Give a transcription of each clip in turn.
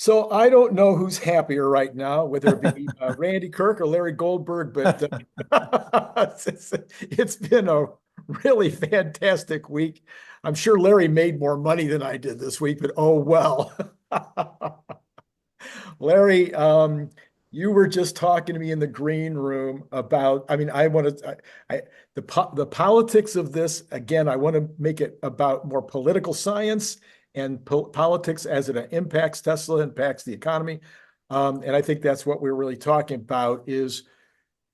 So I don't know who's happier right now, whether it be Randy Kirk or Larry Goldberg, but it's been a really fantastic week. I'm sure Larry made more money than I did this week, but oh well. Larry, you were just talking to me in the green room about, I mean, I want to, the politics of this, again, I want to make it about more political science and politics as it impacts Tesla, impacts the economy. And I think that's what we're really talking about is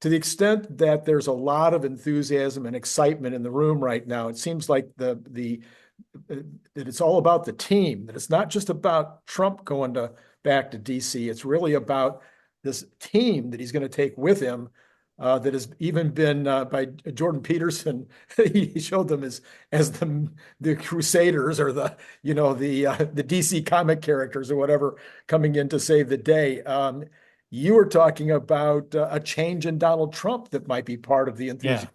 to the extent that there's a lot of enthusiasm and excitement in the room right now. It seems like that it's all about the team, that it's not just about Trump going back to DC. It's really about this team that he's going to take with him, that has even been by Jordan Peterson. He showed them as the Crusaders or the DC comic characters or whatever coming in to save the day. You were talking about a change in Donald Trump that might be part of the Yeah. enthusiasm.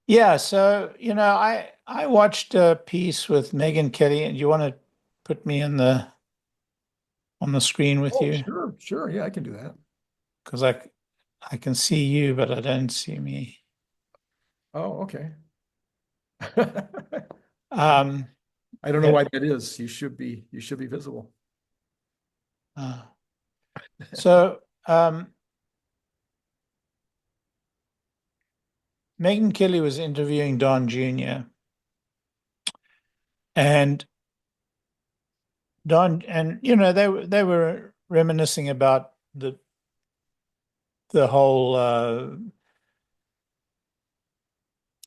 Yeah. So, I watched a piece with Megan Kelly, and you want to put me on the screen with Oh, you? sure, sure. Yeah, I can do that. Because I can see you, but I don't see me. Oh, okay. Um, I don't know yeah. why that is. You should be visible. uh, so Megan Kelly was interviewing Don Jr. and Don, and they were reminiscing about the whole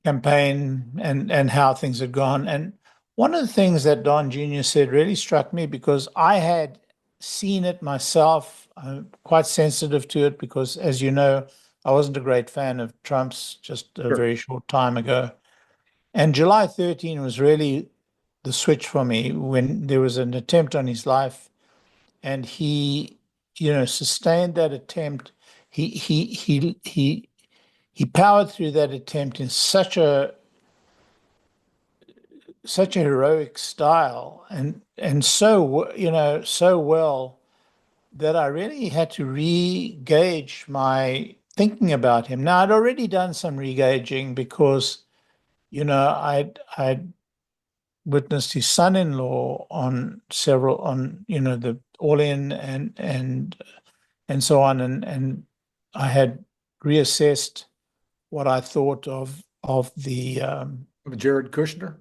campaign and how things had gone. And one of the things that Don Jr. said really struck me because I had seen it myself. I'm quite sensitive to it because, as you know, I wasn't a great fan of Trump's just a Sure. very short time ago. And July 13 was really the switch for me when there was an attempt on his life and he, sustained that attempt. He powered through that attempt in such a heroic style and so well that I really had to re-gauge my thinking about him. Now I'd already done some re-gauging because I'd witnessed his son-in-law on the All In and so on, and I had reassessed what I thought of the Jared Kushner.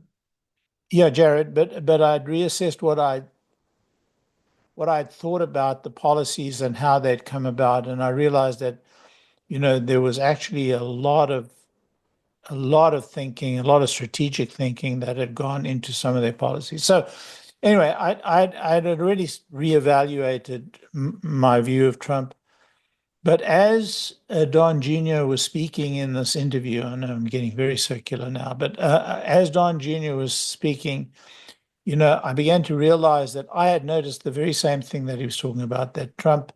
yeah, Jared, but I'd reassessed what I'd thought about the policies and how they'd come about, and I realized that there was actually a lot of thinking, a lot of strategic thinking that had gone into some of their policies. So anyway, I'd already reevaluated my view of Trump. But as Don Jr. was speaking in this interview, I know I'm getting very circular now, but as Don Jr. was speaking, I began to realize that I had noticed the very same thing that he was talking about, that Trump,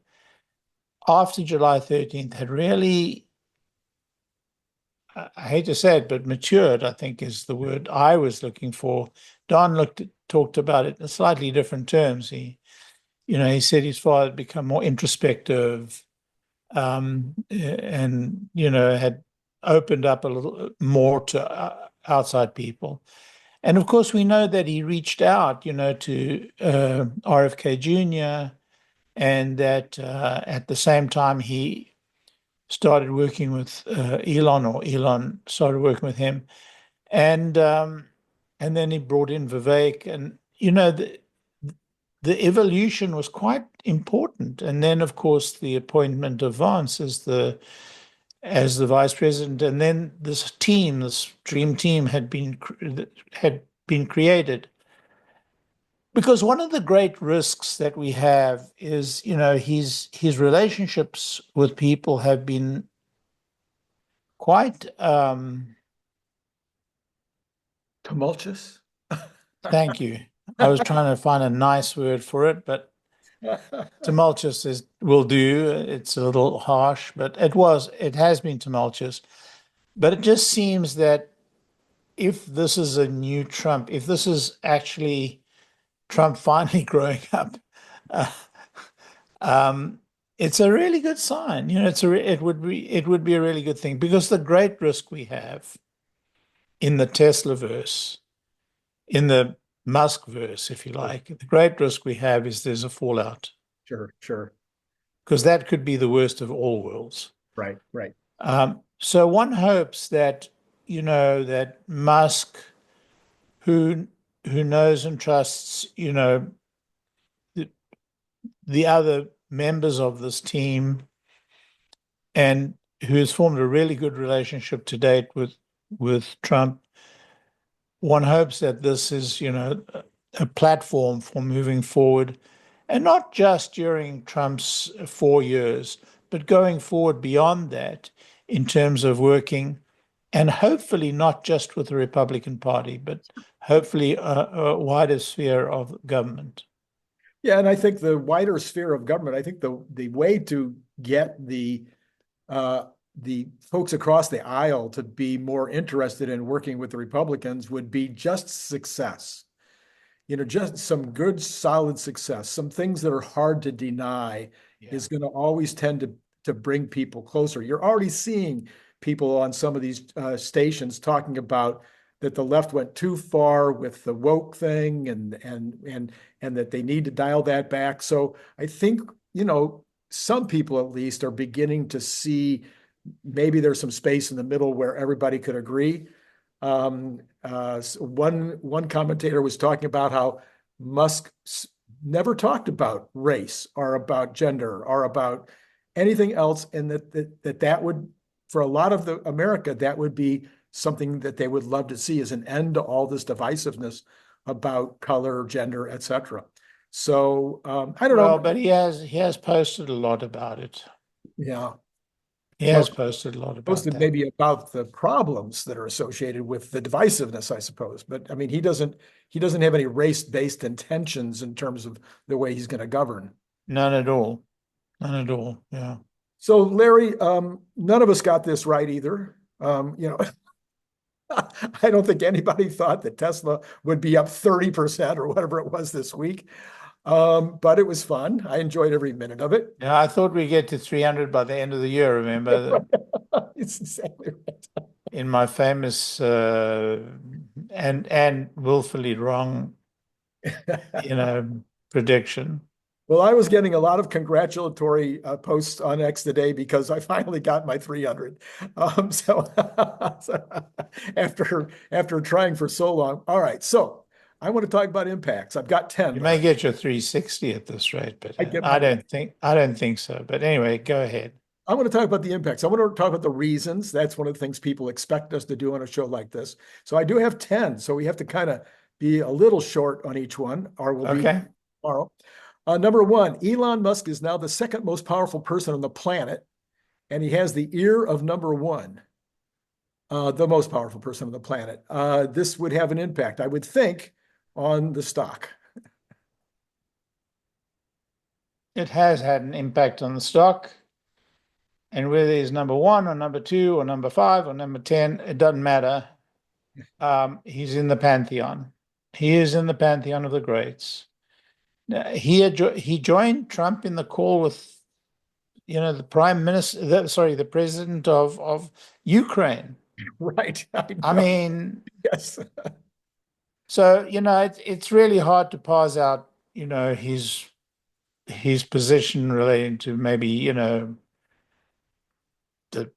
after July 13th, had really, I hate to say it, but matured, I think is the word I was looking for. Don talked about it in slightly different terms. He said his father had become more introspective, and had opened up a little more to outside people. And of course, we know that he reached out, to RFK Jr., and that at the same time he started working with Elon, or Elon started working with him, and then he brought in Vivek, and the evolution was quite important. And then, of course, the appointment of Vance as the vice president, and then this team, this dream team, had been created. Because one of the great risks that we have is, his relationships with people have been quite. Tumultuous. Thank you. I was trying to find a nice word for it, but tumultuous will do. It's a little harsh, but it has been tumultuous. But it just seems that if this is a new Trump, if this is actually Trump finally growing up, Uh, it's a really good sign. It would be a really good thing because the great risk we have in the Teslaverse, in the Muskverse, if you like, the great risk we have is there's a fallout Sure, sure. because that could be the worst of all worlds. Right, right. So one hopes that, that Musk, who knows and trusts, the other members of this team and who has formed a really good relationship to date with Trump. One hopes that this is, a platform for moving forward, and not just during Trump's 4 years, but going forward beyond that in terms of working, and hopefully not just with the Republican Party, but hopefully a wider sphere of government. Yeah, and I think the wider sphere of government, I think the way to get the folks across the aisle to be more interested in working with the Republicans would be just success. Just some good, solid success, some things that are hard to deny is going to always tend to bring people closer. You're already seeing people on some of these stations talking about that the left went too far with the woke thing and that they need to dial that back. So I think, some people at least are beginning to see maybe there's some space in the middle where everybody could agree. One commentator was talking about how Musk never talked about race or about gender or about anything else, and that would, for a lot of the America, that would be something that they would love to see as an end to all this divisiveness about color, gender, etc. So I don't know. But he has posted a lot about it. Yeah. He has posted a lot about Posted that. maybe about the problems that are associated with the divisiveness, I suppose. But I mean, he doesn't have any race-based intentions in terms of the way he's going to govern. None at all. None at all. Yeah. So, Larry, none of us got this right either. I don't think anybody thought that Tesla would be up 30% or whatever it was this week. But it was fun. I enjoyed every minute of it. Yeah, I thought we'd get to 300 by the end of the year, remember? It's exactly right. In my famous and willfully wrong, prediction. Well, I was getting a lot of congratulatory posts on X today because I finally got my 300. So after trying for so long. All right, so I want to talk about impacts. I've got 10. You may get your 360 at this rate, but I don't think so. But anyway, go ahead. I want to talk about the impacts. I want to talk about the reasons. That's one of the things people expect us to do on a show like this. So I do have 10. So we have to kind of be a little short on each one, or we'll be tomorrow. Number one, Elon Musk is now the second most powerful person on the planet, and he has the ear of number one, the most powerful person on the planet. This would have an impact, I would think, on the stock. It has had an impact on the stock. And whether he's number one or number two or number 5 or number 10, it doesn't matter. He's in the pantheon. He is in the pantheon of the greats. He joined Trump in the call with, the prime minister, the president of Ukraine. Right. I mean, yes. So, it's really hard to parse out, his position relating to maybe, the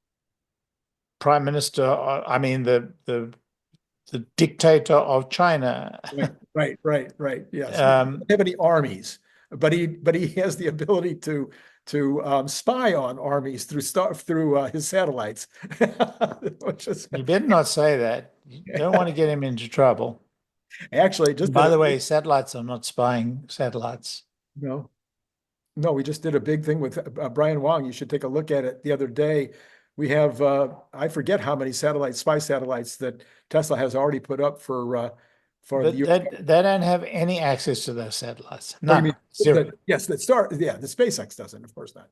prime minister, the dictator of China. Right. Yes. He doesn't have any armies, but he has the ability to spy on armies through his satellites. You better not say that. You don't want to get him into trouble. Actually, by the way, satellites are not spying satellites. No, we just did a big thing with Brian Wang. You should take a look at it the other day. We have I forget how many spy satellites that Tesla has already put up for but the they don't have any access to those satellites. None. Zero. Yes, the SpaceX doesn't, of course not.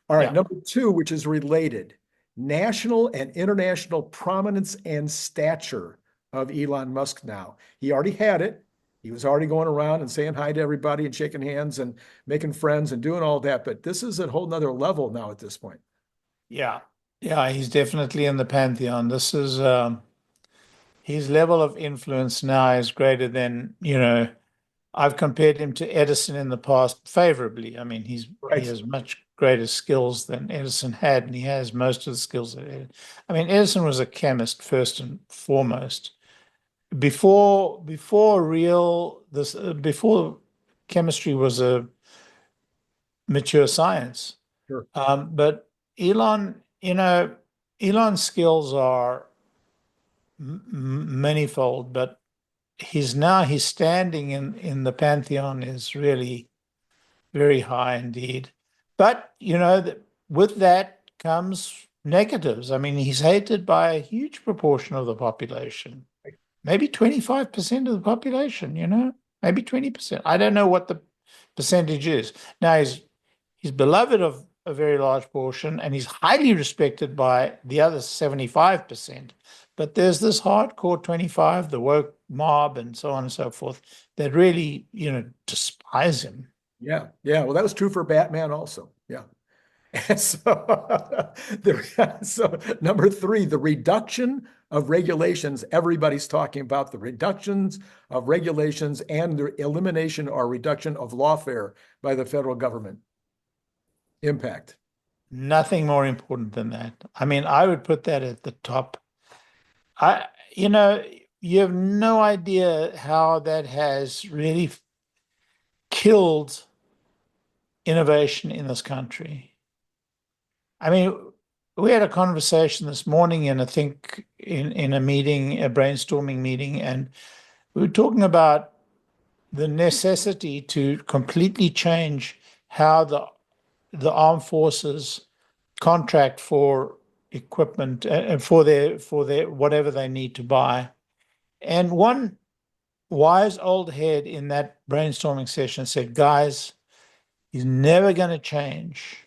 All right, number 2, which is related, national and international prominence and stature of Elon Musk now. He already had it. He was already going around and saying hi to everybody and shaking hands and making friends and doing all that. But this is a whole nother level now at this point. Yeah. Yeah, he's definitely in the pantheon. This is his level of influence now is greater than, I've compared him to Edison in the past favorably. I mean, he Right. has much greater skills than Edison had, and he has most of the skills that I mean, Edison was a chemist first and foremost. Before chemistry was a mature science. Sure. But Elon, Elon's skills are manifold, but his standing in the pantheon is really very high indeed. But with that comes negatives. I mean, he's hated by a huge proportion of the population, maybe 25% of the population, maybe 20%. I don't know what the percentage is. Now, he's beloved of a very large portion, and he's highly respected by the other 75%. But there's this hardcore 25, the woke mob, and so on and so forth, that really, despise him. Yeah. Yeah. Well, that was true for Batman also. Yeah. And so number three, the reduction of regulations. Everybody's talking about the reductions of regulations and the elimination or reduction of lawfare by the federal government. Impact. Nothing more important than that. I mean, I would put that at the top. You have no idea how that has really killed innovation in this country. I mean, we had a conversation this morning, and I think in a meeting, a brainstorming meeting, and we were talking about the necessity to completely change how the armed forces contract for equipment for their whatever they need to buy. And one wise old head in that brainstorming session said, guys, he's never going to change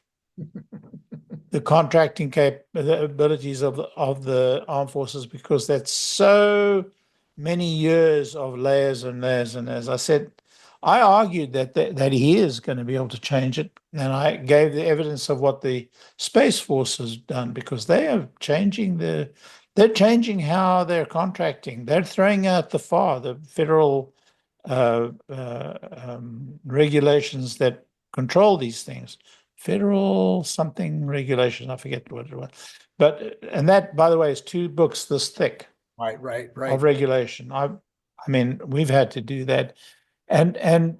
the contracting capabilities of the armed forces, because that's so many years of layers and layers and layers. I said, I argued that he is going to be able to change it, and I gave the evidence of what the Space Force has done, because they're changing how they're contracting. They're throwing out the federal regulations that control these things. Federal something regulation, I forget what it was. And that, by the way, is 2 books this thick. Right. Of regulation. I mean, we've had to do that. And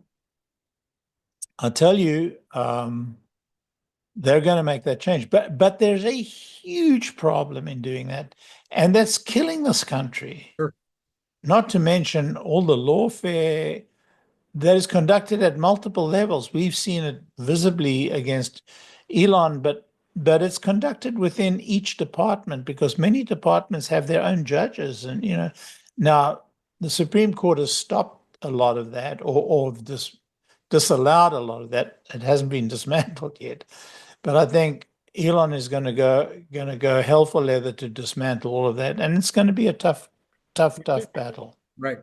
I'll tell you, they're going to make that change. But there's a huge problem in doing that, and that's killing this country. Sure. Not to mention all the lawfare that is conducted at multiple levels. We've seen it visibly against Elon, but it's conducted within each department, because many departments have their own judges. And, now the Supreme Court has stopped a lot of that, or disallowed a lot of that. It hasn't been dismantled yet. But I think Elon is going to go hell for leather to dismantle all of that. And it's going to be a tough battle. Right.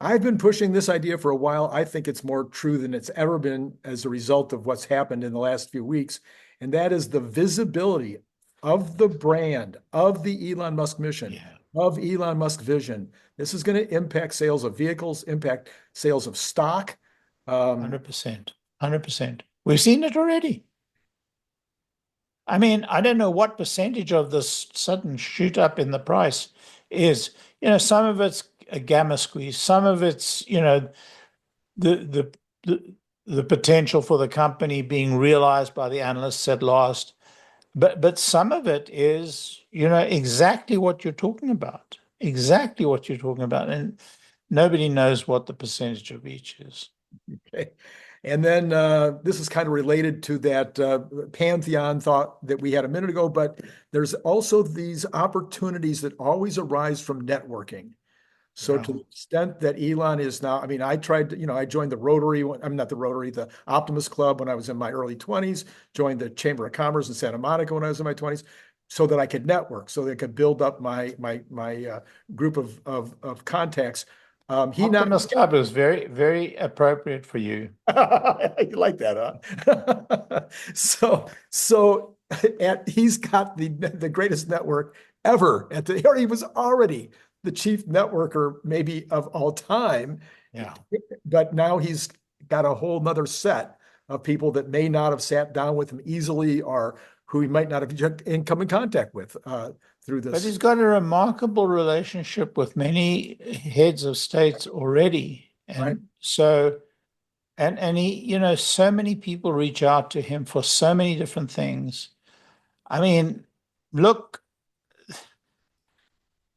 I've been pushing this idea for a while. I think it's more true than it's ever been as a result of what's happened in the last few weeks. And that is the visibility of the brand of the Elon Musk mission, of Elon Musk vision. This is going to impact sales of vehicles, impact sales of stock. 100%. 100%. We've seen it already. I mean, I don't know what percentage of this sudden shoot up in the price is. Some of it's a gamma squeeze. Some of it's, the potential for the company being realized by the analysts at last. But some of it is, exactly what you're talking about. Exactly what you're talking about. And nobody knows what the percentage of each is. Okay. And then this is kind of related to that pantheon thought that we had a minute ago, but there's also these opportunities that always arise from networking. So to the extent that Elon is now, I mean, I tried to, I joined the Rotary, I'm not the Rotary, the Optimus Club when I was in my early 20s, joined the Chamber of Commerce in Santa Monica when I was in my 20s, so that I could network, so that I could build up my group of contacts. He not Optimus Club is very, very appropriate for you. You like that, huh? He's got the greatest network ever or he was already the chief networker maybe of all time. Yeah. But now he's got a whole nother set of people that may not have sat down with him easily or who he might not have come in contact with through this. But he's got a remarkable relationship with many heads of states already. And Right. so, and he, so many people reach out to him for so many different things. I mean, look,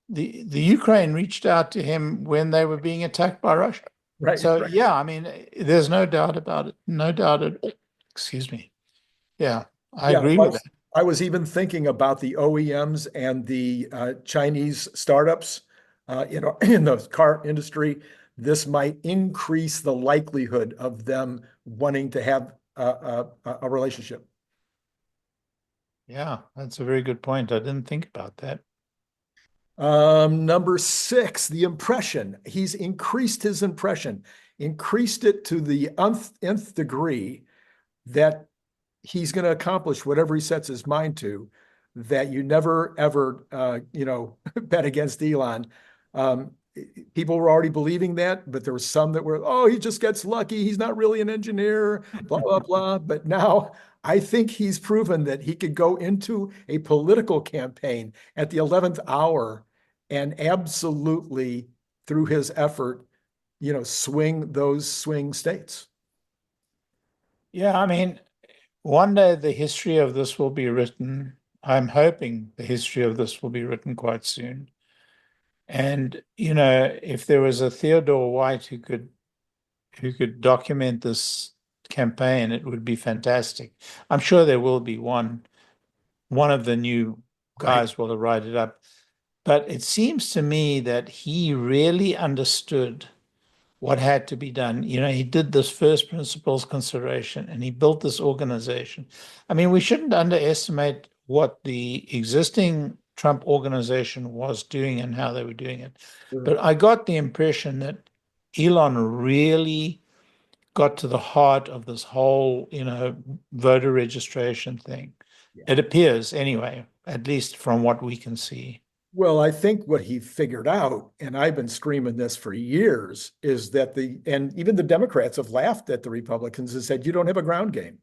the Ukraine reached out to him when they were being attacked by Russia. Right. So, right. yeah, I mean, there's no doubt about it. No doubt at all. Excuse me. Yeah, I agree with that. I was even thinking about the OEMs and the Chinese startups in the car industry. This might increase the likelihood of them wanting to have a relationship. Yeah, that's a very good point. I didn't think about that. Number 6, the impression. He's increased his impression, increased it to the nth degree that he's going to accomplish whatever he sets his mind to, that you never, ever, bet against Elon. People were already believing that, but there were some that were, oh, he just gets lucky. He's not really an engineer, blah, blah, blah. But now I think he's proven that he could go into a political campaign at the 11th hour and absolutely, through his effort, swing those swing states. Yeah, I mean, one day the history of this will be written. I'm hoping the history of this will be written quite soon. And, if there was a Theodore White who could document this campaign, it would be fantastic. I'm sure there will be one of the new guys will write it up. But it seems to me that he really understood what had to be done. He did this first principles consideration and he built this organization. I mean, we shouldn't underestimate what the existing Trump organization was doing and how they were doing it. But I got the impression that Elon really got to the heart of this whole, voter registration thing. Yeah. It appears anyway, at least from what we can see. Well, I think what he figured out, and I've been screaming this for years, is that and even the Democrats have laughed at the Republicans and said, you don't have a ground game.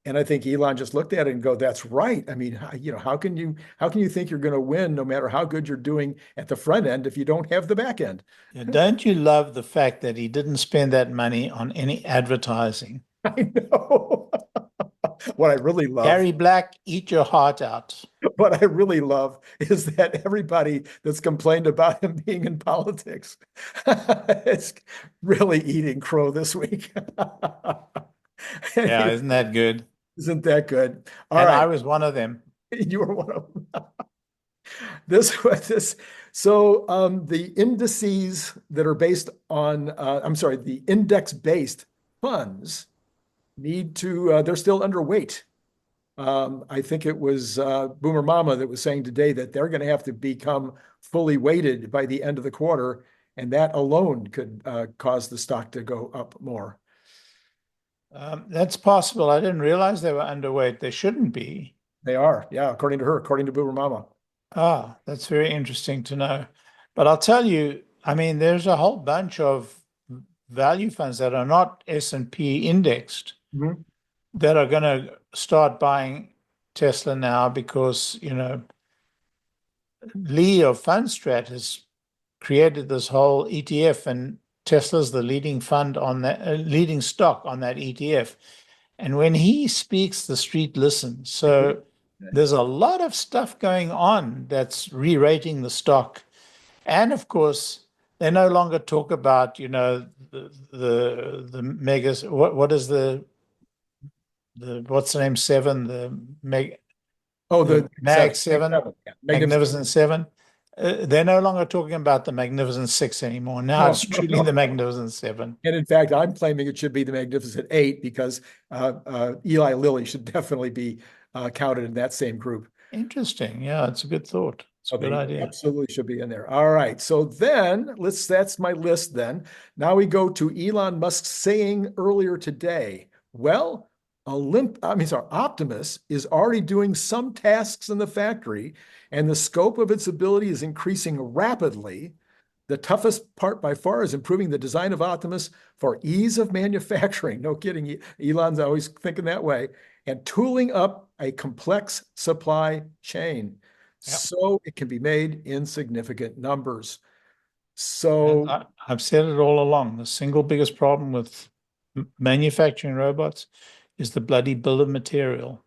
And I think Elon just looked at it and go, that's right. I mean, how can you think you're going to win no matter how good you're doing at the front end if you don't have the back end? Yeah, don't you love the fact that he didn't spend that money on any advertising? I know. What I really love. Gary Black, eat your heart out. What I really love is that everybody that's complained about him being in politics is really eating crow this week. Yeah, isn't that good? Isn't that good? All right. I was one of them. You were one of them. So the indices that are based on, the index-based funds need to, they're still underweight. I think it was Boomer Mama that was saying today that they're going to have to become fully weighted by the end of the quarter, and that alone could cause the stock to go up more. That's possible. I didn't realize they were underweight. They shouldn't be. They are, yeah, according to her, according to Boomer Mama. Ah, that's very interesting to know. But I'll tell you, I mean, there's a whole bunch of value funds that are not S&P indexed that are going to start buying Tesla now because, Lee of Fundstrat has created this whole ETF and Tesla's the leading fund on that, leading stock on that ETF. And when he speaks, the street listens. So there's a lot of stuff going on that's re-rating the stock. And of course, they no longer talk about, the megas. What is the what's the name? 7, the Mag 7, yeah. Magnificent 7. They're no longer talking about the Magnificent 6 anymore. Now it's truly the Magnificent 7. And in fact, I'm claiming it should be the Magnificent 8 because Eli Lilly should definitely be counted in that same group. Interesting. Yeah, it's a good thought. It's a good idea. Absolutely should be in there. All right. So then that's my list then. Now we go to Elon Musk saying earlier today, well, Optimus is already doing some tasks in the factory, and the scope of its ability is increasing rapidly. The toughest part by far is improving the design of Optimus for ease of manufacturing. No kidding. Elon's always thinking that way. And tooling up a complex supply chain Yep. so it can be made in significant numbers. And So, I've said it all along. The single biggest problem with manufacturing robots is the bloody bill of material.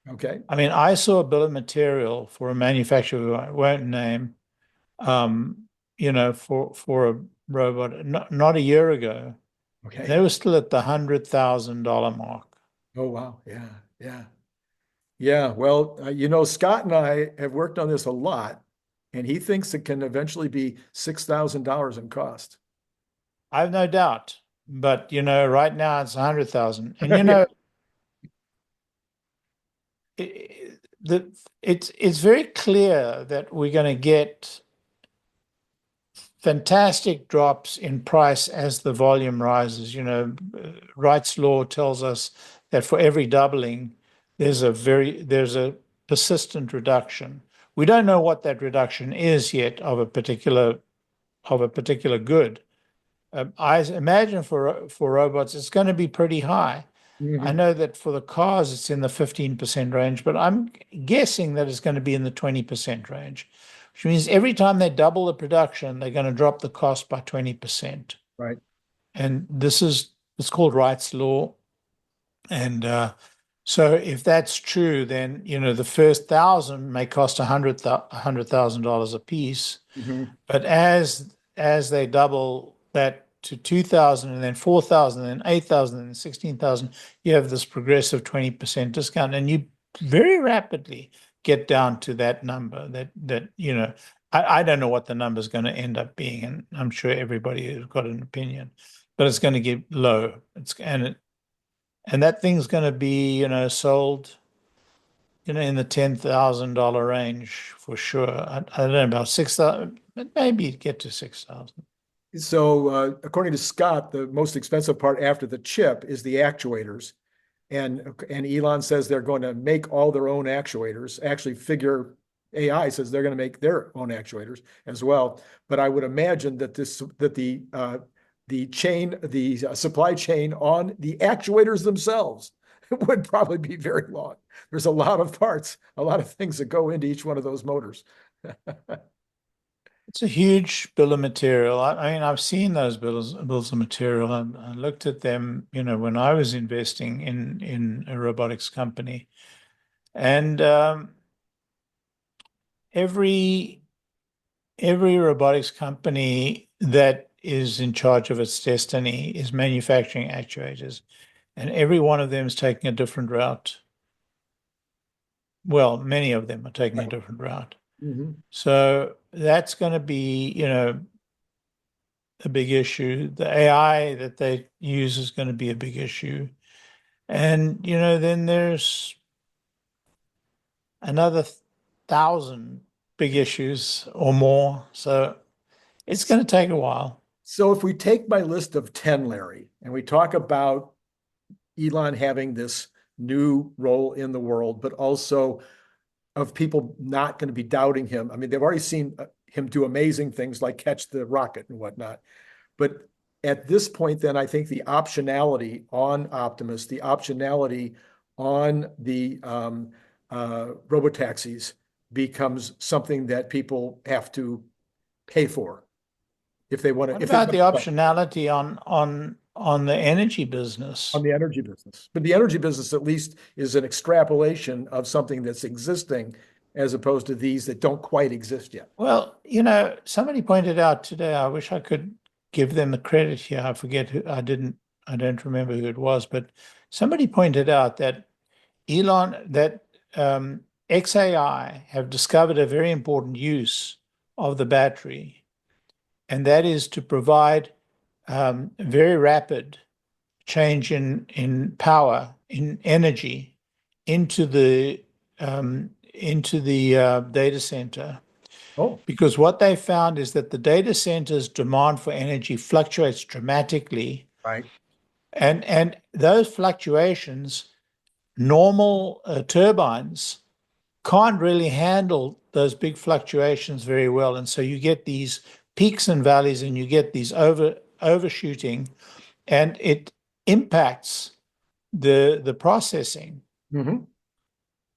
okay. I mean, I saw a bill of material for a manufacturer who I won't name, for a robot not a year ago. Okay. They were still at the $100,000 mark. Oh, wow. Yeah. Yeah. Yeah. Well, Scott and I have worked on this a lot, and he thinks it can eventually be $6,000 in cost. I have no doubt. But right now it's 100,000. And it's very clear that we're going to get fantastic drops in price as the volume rises. Wright's law tells us that for every doubling, there's a persistent reduction. We don't know what that reduction is yet of a particular good. I imagine for robots, it's going to be pretty high. I know that for the cars, it's in the 15% range, but I'm guessing that it's going to be in the 20% range, which means every time they double the production, they're going to drop the cost by 20%. Right. And it's called Wright's law. And so if that's true, then the first 1,000 may cost $100,000 a piece. But as they double that to 2,000 and then 4,000 and then 8,000 and then 16,000, you have this progressive 20% discount, and you very rapidly get down to that number I don't know what the number is going to end up being, and I'm sure everybody has got an opinion, but it's going to get low. And that thing's going to be, sold, in the $10,000 range for sure. I don't know about 6,000, but maybe get to 6,000. So, according to Scott, the most expensive part after the chip is the actuators. And Elon says they're going to make all their own actuators. Actually, Figure AI says they're going to make their own actuators as well. But I would imagine that the supply chain on the actuators themselves would probably be very long. There's a lot of parts, a lot of things that go into each one of those motors. It's a huge bill of material. I mean, I've seen those bills of material. I looked at them, when I was investing in a robotics company, and every robotics company that is in charge of its destiny is manufacturing actuators, and every one of them is taking a different route. Well, many of them are taking a different route. So that's going to be, a big issue. The AI that they use is going to be a big issue. And, then there's another 1,000 big issues or more. So it's going to take a while. So if we take my list of 10, Larry, and we talk about Elon having this new role in the world, but also of people not going to be doubting him. I mean, they've already seen him do amazing things like catch the rocket and whatnot. But at this point, then I think the optionality on Optimus, the optionality on the robotaxis becomes something that people have to pay for if they want to. What about the optionality on the energy business? On the energy business. But the energy business at least is an extrapolation of something that's existing as opposed to these that don't quite exist yet. Well, somebody pointed out today, I wish I could give them the credit here. I forget who, I don't remember who it was, but somebody pointed out that xAI have discovered a very important use of the battery, and that is to provide very rapid change in power, in energy into the data center. Oh, because what they found is that the data centers' demand for energy fluctuates dramatically, right. and those fluctuations, normal turbines can't really handle those big fluctuations very well, and so you get these peaks and valleys, and you get these overshooting, and it impacts the processing. Hmm.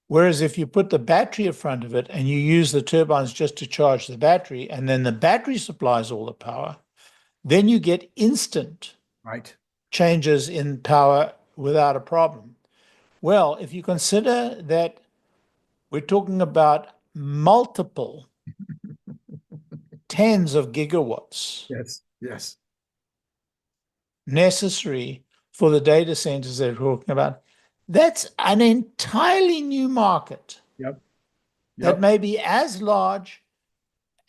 Whereas if you put the battery in front of it and you use the turbines just to charge the battery, and then the battery supplies all the power, then you get instant Right. changes in power without a problem. Well, if you consider that we're talking about multiple tens of gigawatts Yes. Yes. necessary for the data centers they're talking about, that's an entirely new market Yep. that Yep. may be as large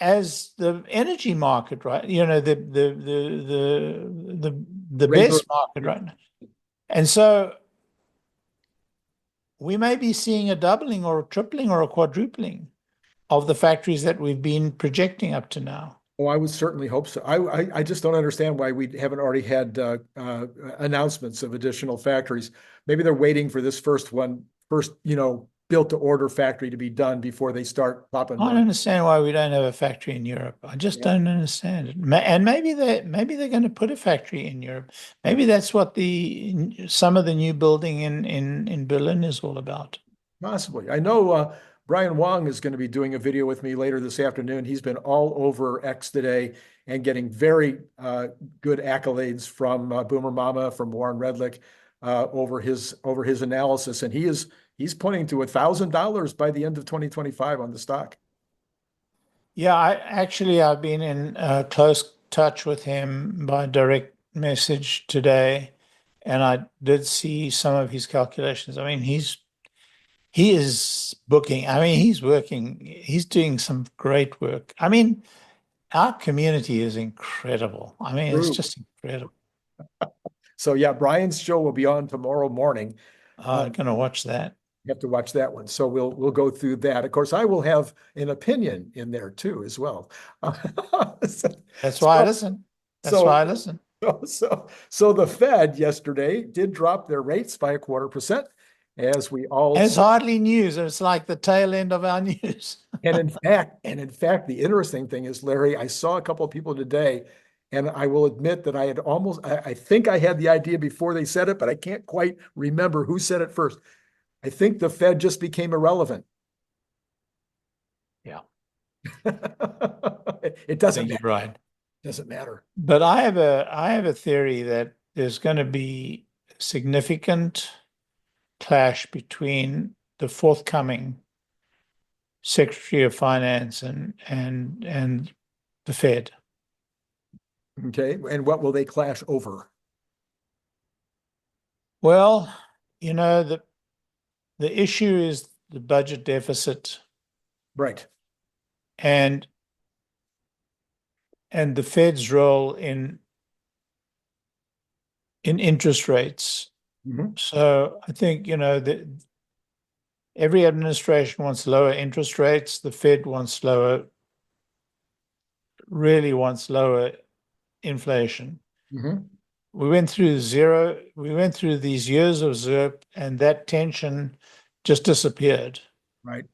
as the energy market, right? You know, the Regular. best market right now. And so we may be seeing a doubling or a tripling or a quadrupling of the factories that we've been projecting up to now. Oh, I would certainly hope so. I just don't understand why we haven't already had announcements of additional factories. Maybe they're waiting for this first, built to order factory to be done before they start popping I don't money. understand why we don't have a factory in Europe. I just Yeah, don't understand it. And maybe they're going to put a factory in Europe. Maybe that's what some of the new building in Berlin is all about. possibly. I know Brian Wang is going to be doing a video with me later this afternoon. He's been all over X today and getting very good accolades from Boomer Mama, from Warren Redlick, over his analysis, and he's pointing to $1,000 by the end of 2025 on the stock. Yeah, I've been in close touch with him by direct message today, and I did see some of his calculations. I mean, he is booking. I mean, he's working. He's doing some great work. I mean, our community is incredible. I mean, it's True. just incredible. So yeah, Brian's show will be on tomorrow morning. I'm gonna watch that. You have to watch that one. So we'll go through that. Of course, I will have an opinion in there too as well. That's why I So listen. That's why I so listen. so the Fed yesterday did drop their rates by 0.25%, as we all And it's saw. hardly news. It's like the tail end of our news. And in fact, the interesting thing is, Larry, I saw a couple of people today, and I will admit that I think I had the idea before they said it, but I can't quite remember who said it first. I think the Fed just became irrelevant. Yeah, It I doesn't think matter. you're right. Doesn't matter. But I have a theory that there's going to be significant clash between the forthcoming Secretary of Finance and the Fed. Okay. And what will they clash over? Well, you know, the issue is the budget deficit Right. and the Fed's role in interest rates. Mhm. So I think, you know, every administration wants lower interest rates. The Fed really wants lower inflation. Mhm. We went through these years of ZIRP, and that tension just disappeared. Right.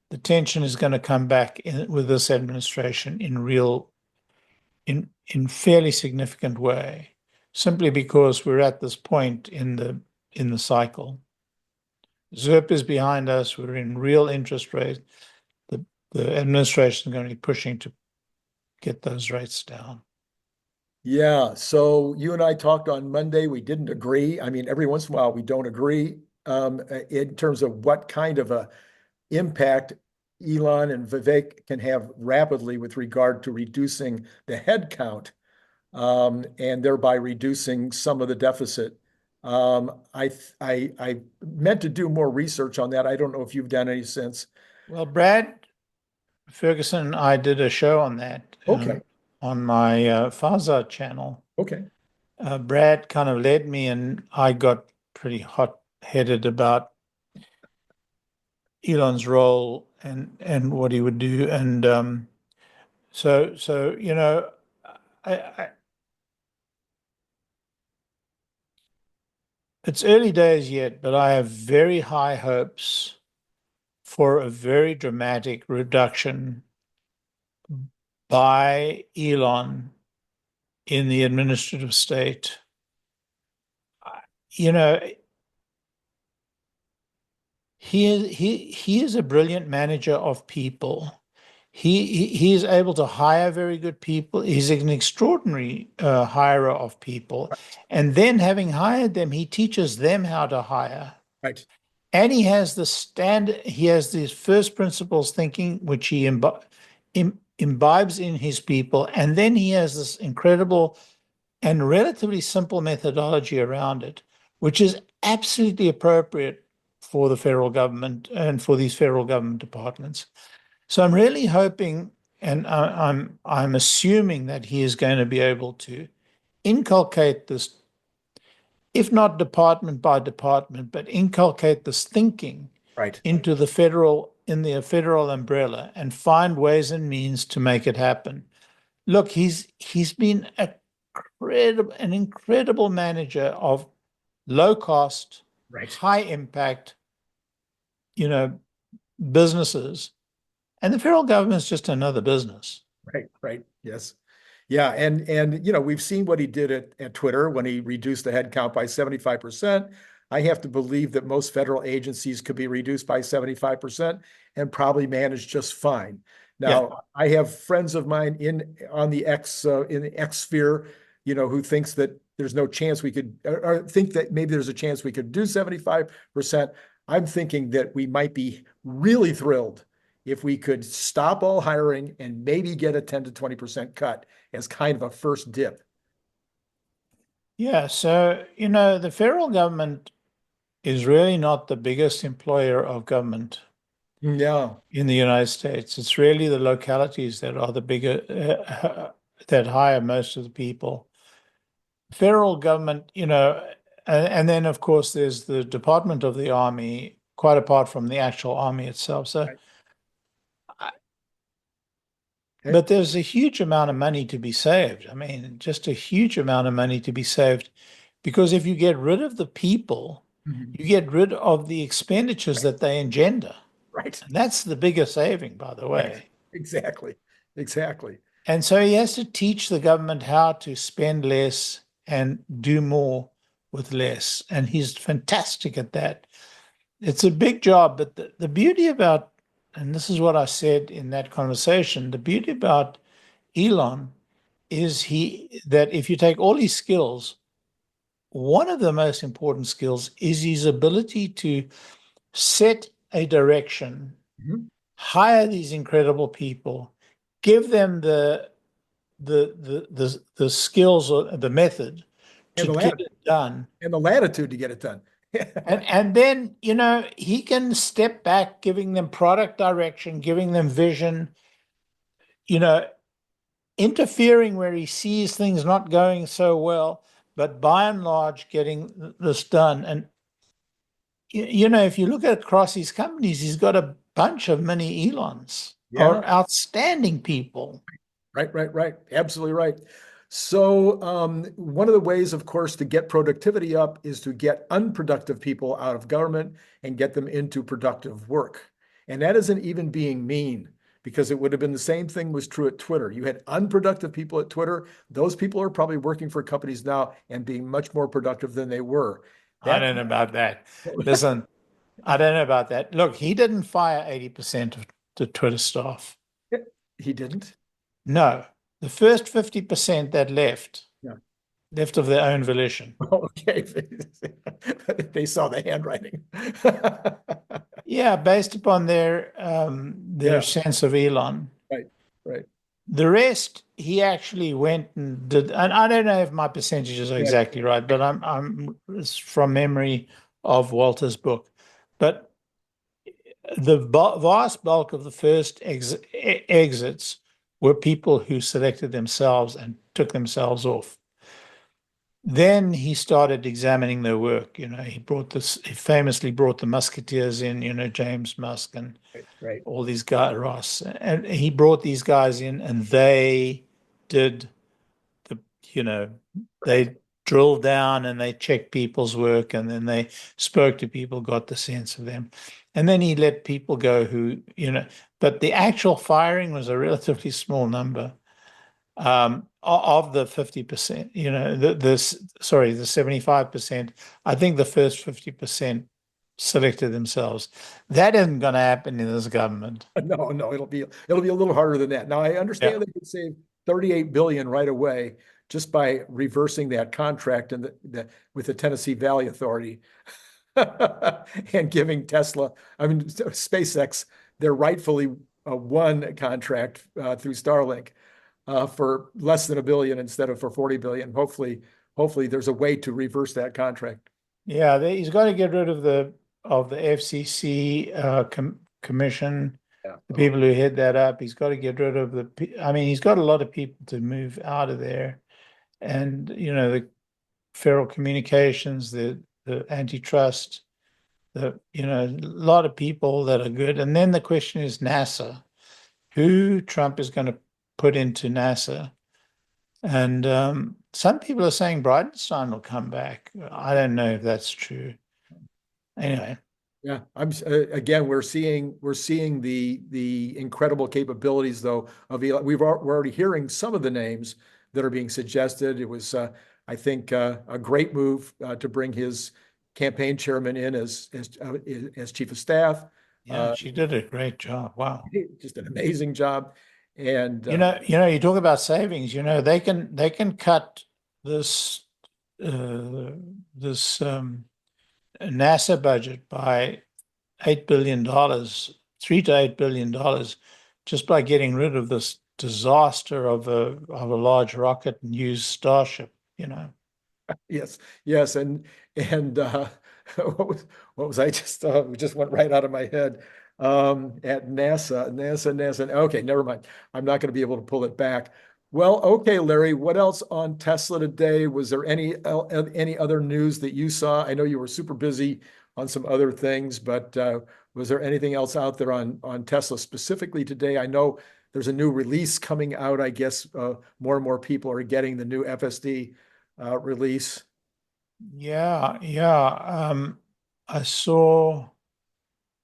The tension is going to come back with this administration in fairly significant way, simply because we're at this point in the cycle. ZIRP is behind us. We're in real interest rates. The administration is going to be pushing to get those rates down. Yeah. So you and I talked on Monday. We didn't agree. I mean, every once in a while we don't agree in terms of what kind of a impact Elon and Vivek can have rapidly with regard to reducing the head count, and thereby reducing some of the deficit. I meant to do more research on that. I don't know if you've done any since. Well, Brad Ferguson and I did a show on that Okay. on my Faza channel. Okay. Brad kind of led me, and I got pretty hot-headed about Elon's role and what he would do. And so you know, I it's early days yet, but I have very high hopes for a very dramatic reduction by Elon in the administrative state. You know, he is a brilliant manager of people. He is able to hire very good people. He's an extraordinary hirer of people. And then having hired them, he teaches them how to hire. Right. And he has he has these first principles thinking, which he imbibes in his people. And then he has this incredible and relatively simple methodology around it, which is absolutely appropriate for the federal government and for these federal government departments. So I'm really hoping, and I'm assuming that he is going to be able to inculcate this, if not department by department, but inculcate this thinking Right. into the federal umbrella and find ways and means to make it happen. Look, he's been an incredible manager of low cost, Right. high impact, businesses. And the federal government is just another business. Right. Right. Yes. Yeah. And we've seen what he did at Twitter when he reduced the headcount by 75%. I have to believe that most federal agencies could be reduced by 75% and probably manage just fine. Now, I have friends of mine in the X sphere, who thinks that there's no chance we could, or think that maybe there's a chance we could do 75%. I'm thinking that we might be really thrilled if we could stop all hiring and maybe get a 10 to 20% cut as kind of a first dip. Yeah, so, the federal government is really not the biggest employer of government Yeah. in the United States. It's really the localities that are the bigger, that hire most of the people. Federal government, and then of course there's the Department of the Army, quite apart from the actual army itself. So, Right. but there's a huge amount of money to be saved. I mean, just a huge amount of money to be saved, because if you get rid of the people, Mhm. you get rid of the expenditures that they engender. Right. And that's the bigger saving, by the way. Right. Exactly. Exactly. And so he has to teach the government how to spend less and do more with less. And he's fantastic at that. It's a big job, but the beauty about, and this is what I said in that conversation, the beauty about Elon is that if you take all his skills, one of the most important skills is his ability to set a direction, Mhm. hire these incredible people, give them the skills or the method to And get it done. the latitude to get it done. And then, he can step back, giving them product direction, giving them vision, interfering where he sees things not going so well, but by and large getting this done. And, if you look at across his companies, he's got a bunch of mini Elons Yeah. or outstanding people. Right. Absolutely right. So one of the ways, of course, to get productivity up is to get unproductive people out of government and get them into productive work. And that isn't even being mean, because it would have been the same thing was true at Twitter. You had unproductive people at Twitter. Those people are probably working for companies now and being much more productive than they were. I don't know about that. Listen, I don't know about that. Look, he didn't fire 80% of the Twitter staff. He didn't. No, the first 50% that left of their own volition. Okay. They saw the handwriting. Yeah, based upon their sense of Elon. Right. The rest, he actually went and did, and I don't know if my percentages are exactly right, but it's from memory of Walter's book. But the vast bulk of the first exits were people who selected themselves and took themselves off. Then he started examining their work. He famously brought the Musketeers in, James Musk and Right. all these guys, Ross, and he brought these guys in, and they did the, you know, Right. they drilled down and they checked people's work, and then they spoke to people, got the sense of them. And then he let people go but the actual firing was a relatively small number of the 50%, the 75%. I think the first 50% selected themselves. That isn't going to happen in this government. No, it'll be a little harder than that. Now I Yeah. understand they could save 38 billion right away just by reversing that contract and with the Tennessee Valley Authority and giving SpaceX their rightfully won contract through Starlink for less than $1 billion instead of for 40 billion. Hopefully there's a way to reverse that contract. Yeah, he's got to get rid of the FCC commission, Yeah. the people who head that up. He's got to get rid of he's got a lot of people to move out of there. And, the federal communications, the antitrust, a lot of people that are good. And then the question is NASA, who Trump is going to put into NASA. And some people are saying Bridenstine will come back. I don't know if that's true. Anyway. Yeah, again, we're seeing the incredible capabilities though of Elon. We're already hearing some of the names that are being suggested. It was, I think, a great move to bring his campaign chairman in as chief of staff. Yeah, she did a great job. Wow. Just an amazing job. And you talk about savings. They can cut this this NASA budget by $8 billion, $3 to $8 billion, just by getting rid of this disaster of a large rocket and use Starship. yes, and what was I just it just went right out of my head. At NASA. Okay, never mind. I'm not going to be able to pull it back. Well, okay, Larry, what else on Tesla today? Was there any other news that you saw? I know you were super busy on some other things, but was there anything else out there on Tesla specifically today? I know there's a new release coming out. I guess more and more people are getting the new FSD release. Yeah, yeah. I saw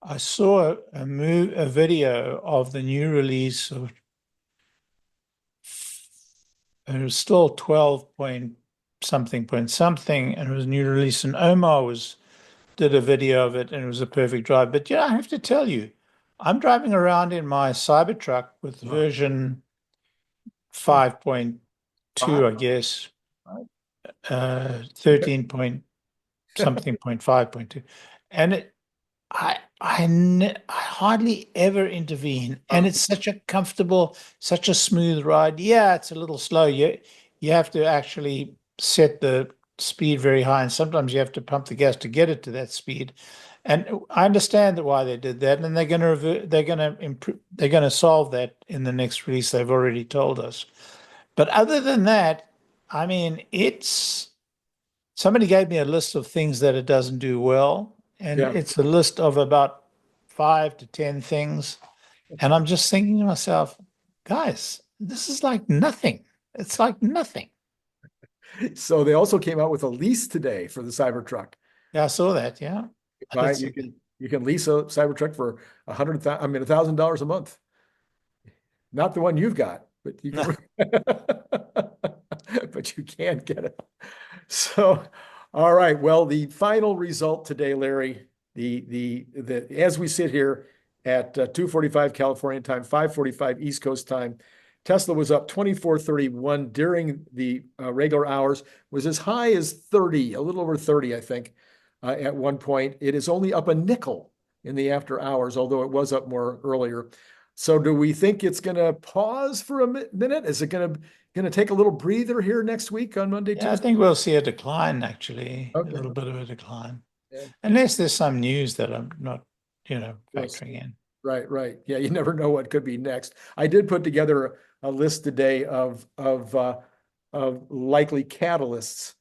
a video of the new release of. It was still 12 point something, and it was a new release. And Omar did a video of it, and it was a perfect drive. But I have to tell you, I'm driving around in my Cybertruck with version 5.2, I guess, 13 point something point 5.2, and I hardly ever intervene, and it's such a comfortable, such a smooth ride. Yeah, it's a little slow. You have to actually set the speed very high, and sometimes you have to pump the gas to get it to that speed. And I understand why they did that, and they're going to solve that in the next release. They've already told us. But other than that, somebody gave me a list of things that it doesn't do well, and Yeah. it's a list of about 5 to 10 things. And I'm just thinking to myself, guys, this is like nothing. It's like nothing. So they also came out with a lease today for the Cybertruck. Yeah, I saw that. Yeah. You can lease a Cybertruck for $1,000 a month. Not the one you've got, but you can, but you can't get it. So, all right. Well, the final result today, Larry, as we sit here at 2:45 California time, 5:45 East Coast time, Tesla was up 24.31 during the regular hours, was as high as 30, a little over 30, I think, at one point. It is only up a nickel in the after hours, although it was up more earlier. So do we think it's going to pause for a minute? Is it going to take a little breather here next week on Monday, Yeah, I Tuesday? think we'll see a decline, actually, a Okay. little bit of a decline, Yeah. unless there's some news that I'm not, Yes. factoring in. Right. Yeah, you never know what could be next. I did put together a list today of likely catalysts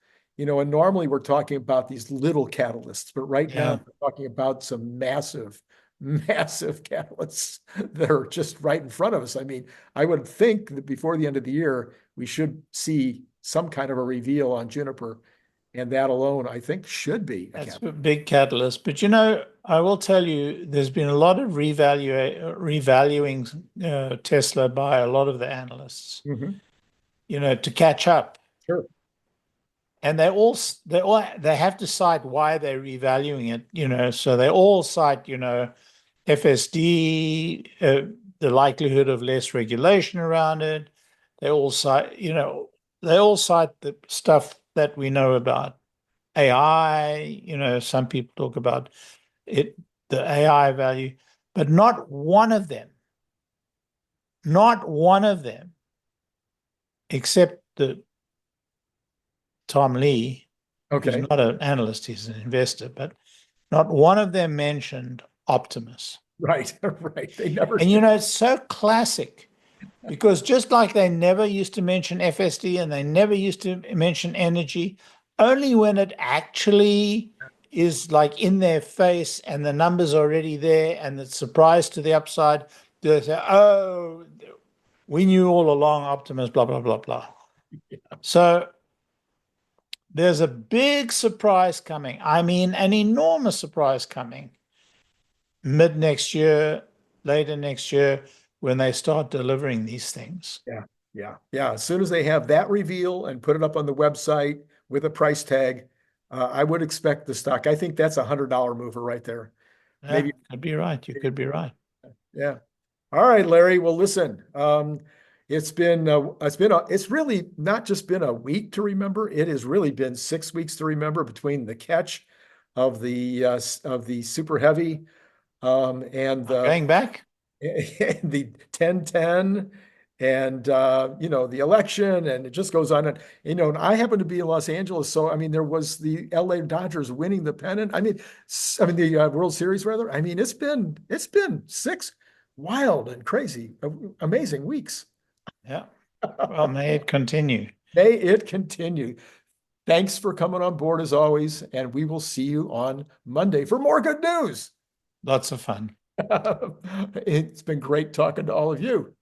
and normally we're talking about these little catalysts, but right now Yeah. we're talking about some massive, massive catalysts that are just right in front of us. I mean, I would think that before the end of the year, we should see some kind of a reveal on Juniper. And that alone, I think, should be a That's catalyst. a big catalyst. But I will tell you, there's been a lot of revaluing Tesla by a lot of the analysts, Mhm. to catch up. Sure. And they have to cite why they're revaluing it, so they all cite, FSD, the likelihood of less regulation around it. They all cite the stuff that we know about AI. Some people talk about it, the AI value, but not one of them, except the Tom Lee, who's Okay. not an analyst, he's an investor, but not one of them mentioned Optimus. Right. Right. They never And did. it's so classic because just like they never used to mention FSD and they never used to mention energy, only when it actually is like in their face and the numbers are already there and it's surprise to the upside, do they say, oh, we knew all along Optimus, blah, blah, blah, blah. So there's a big surprise coming. I mean, an enormous surprise coming mid next year, later next year, when they start delivering these things. Yeah. Yeah. Yeah. As soon as they have that reveal and put it up on the website with a price tag, I would expect the stock. I think that's $100 mover right there. Yeah, Maybe. could be right. You could be right. Yeah. All right, Larry. Well, listen, it's really not just been a week to remember. It has really been 6 weeks to remember between the catch of the super heavy, and Going back? the 1010 and the election, and it just goes on. And I happen to be in Los Angeles, so I mean there was the LA Dodgers winning the pennant. I mean the World Series rather. I mean it's been 6 wild and crazy, amazing weeks. Yeah. Well, may it continue. May it continue. Thanks for coming on board as always, and we will see you on Monday for more good news. Lots of fun. It's been great talking to all of you.